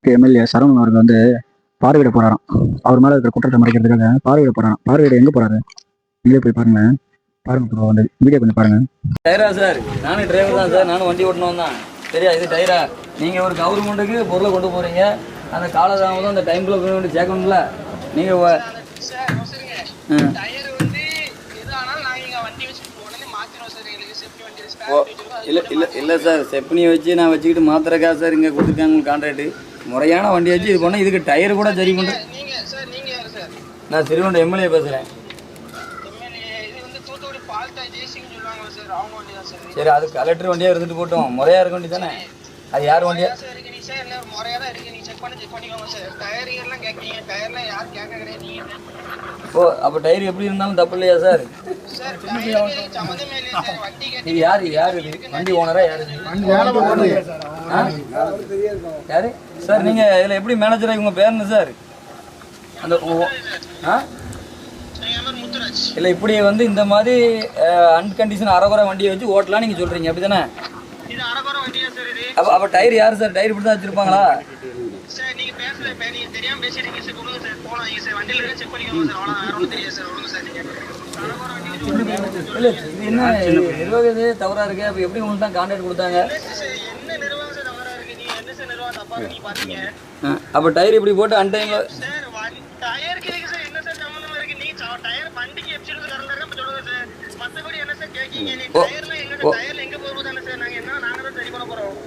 MLA Saravanan அவர்கள் வந்து பார்வையிட போறாராம். அவர் மேல இருக்கிற குற்றத்தை மறைக்கிறதுக்காக பார்வையிட போறாராம். பார்வையிட எங்க போறாரு? நீங்களே போய் பாருங்க. பாருங்க ப்ரோ, அந்த வீடியோ கொஞ்சம் பாருங்க. டயரா சார்? நானும் டிரைவர் தான் சார், நானும் வண்டி ஓட்டணும் தான். சரியா, இது டயரா? நீங்கள் ஒரு கவர்மெண்ட்டுக்கு பொருளை கொண்டு போகிறீங்க, அந்த காலதாமதம் அந்த டைமில் போய் வேண்டி சேர்க்கணும்ல நீங்கள். இல்லை இல்லை இல்லை சார், செப்னி வச்சு நான் வச்சுக்கிட்டு மாத்திரக்கா சார் இங்கே கொடுத்துருக்காங்க உங்களுக்கு கான்ட்ராக்டு. முறையான வண்டி வச்சு இது பண்ணால் இதுக்கு டயர் கூட சரி பண்ணுறேன். நான் திருவண்ணம் எம்எல்ஏ பேசுகிறேன். சரி, அது கலெக்டர் வண்டியாக இருந்துட்டு போட்டோம், முறையாக இருக்க வண்டி தானே. அது யார் வண்டியா? ஓ, அப்போ டயர் எப்படி இருந்தாலும் தப்பு இல்லையா சார்? இது யார் யார் இது வண்டி ஓனரா? யார் யாரு சார்? நீங்கள் இதில் எப்படி மேனேஜராக இவங்க பேர் என்ன சார்? அந்த இல்லை, இப்படி வந்து இந்த மாதிரி அன்கண்டிஷன் அரைகுறை வண்டியை வச்சு ஓட்டலாம் நீங்கள் சொல்கிறீங்க, அப்படி தானே? அப்போ டயர் யார் சார்? டயர் இப்படி தான் வச்சுருப்பாங்களா? இல்லை, இது என்ன நிர்வாகத்தே தவறாக இருக்கு? அப்போ எப்படி உங்களுக்கு தான் கான்ட்ராக்ட் கொடுத்தாங்க? அப்போ டயர் இப்படி போட்டு அன்டைமில்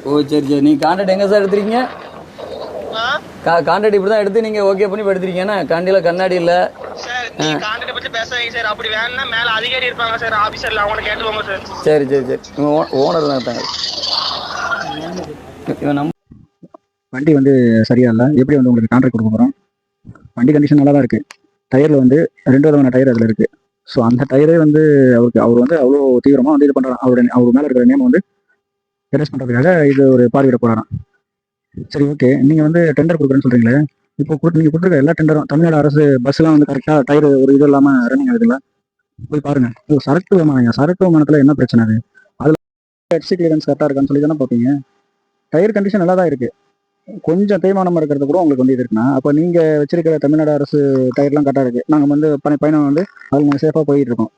ஓ சரி சரி. நீங்கள் கான்ட்ராக்ட் எங்கே சார் எடுத்துருக்கீங்க? கான்ட்ராக்ட் இப்படி தான் எடுத்து நீங்கள் ஓகே பண்ணி எடுத்துருக்கீங்கன்னா கண்டியில் கண்ணாடி இல்லை. சரி சரி சரி, ஓனர் தான் இருக்காங்க. வண்டி வந்து சரியா இல்லை, எப்படி வந்து உங்களுக்கு கான்ட்ராக்ட் கொடுக்க போகிறோம்? வண்டி கண்டிஷன் நல்லா தான் இருக்குது. டயரில் வந்து 2 விதமான டயர் அதில் இருக்குது. ஸோ அந்த டயரே வந்து அவர் வந்து அவ்வளோ தீவிரமாக வந்து இது பண்ணுறான். அவர் மேலே இருக்கிற நேம் வந்து எரேஸ் பண்ணுறதுக்காக இது ஒரு பார்வையிட போகிறாராம். சரி, ஓகே. நீங்கள் வந்து டெண்டர் கொடுக்குறேன்னு சொல்கிறீங்களே, இப்போ நீங்கள் கொடுத்துருக்க எல்லா டெண்டரும் தமிழ்நாடு அரசு பஸ்ஸெலாம் வந்து கரெக்டாக டயர் ஒரு இது இல்லாமல் ரன்னிங் ஆகுதுல்ல? போய் பாருங்கள். சரக்கு விமானம், சரக்கு விமானத்தில் என்ன பிரச்சனை? அது அதில் ஹெச்சி கிளியரன்ஸ் கரெக்டாக இருக்கான்னு சொல்லி தானே பார்ப்பீங்க. டயர் கண்டிஷன் நல்லா தான் இருக்குது. கொஞ்சம் தேய்மானம் இருக்கிறது கூட உங்களுக்கு வந்து இது இருக்குன்னா, அப்போ நீங்கள் வச்சிருக்கிற தமிழ்நாடு அரசு டயர்லாம் கரெக்டாக இருக்குது. நாங்கள் வந்து பயணம் வந்து அதில் நாங்கள் சேஃபாக போயிட்டு இருக்கோம்.